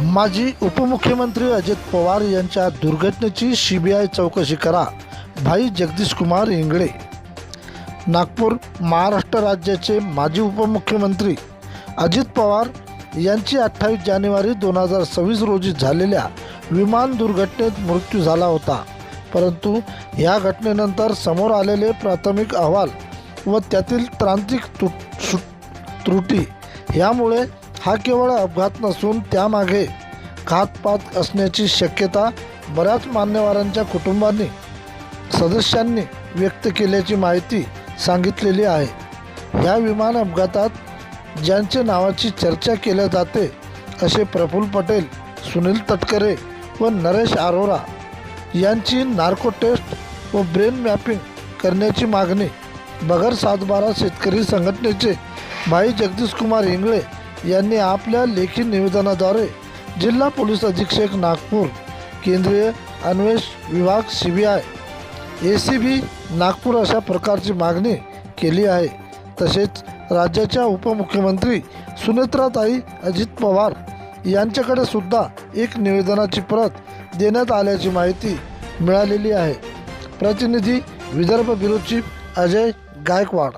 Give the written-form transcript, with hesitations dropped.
माजी उपमुख्यमंत्री अजित पवार यांच्या दुर्घटनेची सीबीआय चौकशी करा, भाई जगदीश कुमार इंगळे। नागपूर, महाराष्ट्र राज्याचे माजी उपमुख्यमंत्री अजित पवार यांची 28 जानेवारी 2026 रोजी झालेल्या विमान दुर्घटनेत मृत्यू झाला होता। परंतु या घटनेनंतर समोर आलेले प्राथमिक अहवाल व त्यातील तांत्रिक त्रुटी यामुळे हा केवळ अपघात नसून त्यामागे घातपात असण्याची शक्यता बऱ्याच मान्यवरांच्या कुटुंबांनी सदस्यांनी व्यक्त केल्याची माहिती सांगितलेली आहे। या विमान अपघातात ज्यांच्या नावाची चर्चा केली जाते असे प्रफुल्ल पटेल, सुनील तटकरे व नरेश अरोरा यांची नार्को टेस्ट व ब्रेन मॅपिंग करण्याची मागणी बगर सातबारा शेतकरी संघटनेचे भाई जगदीश कुमार इंगळे यांनी आपल्या लेखी निवेदनाद्वारे जिल्हा पोलीस अधीक्षक नागपूर, केंद्रीय अन्वेषण विभाग सीबीआय, एसीबी नागपूर अशा प्रकारची मागणी केली आहे। तसेच राज्याच्या उपमुख्यमंत्री सुनेत्राताई अजित पवार यांच्याकडे सुद्धा एक निवेदनाची प्रत देण्यात आल्याची माहिती मिळालेली आहे। प्रतिनिधी विदर्भ ब्युरो चीफ अजय गायकवाड।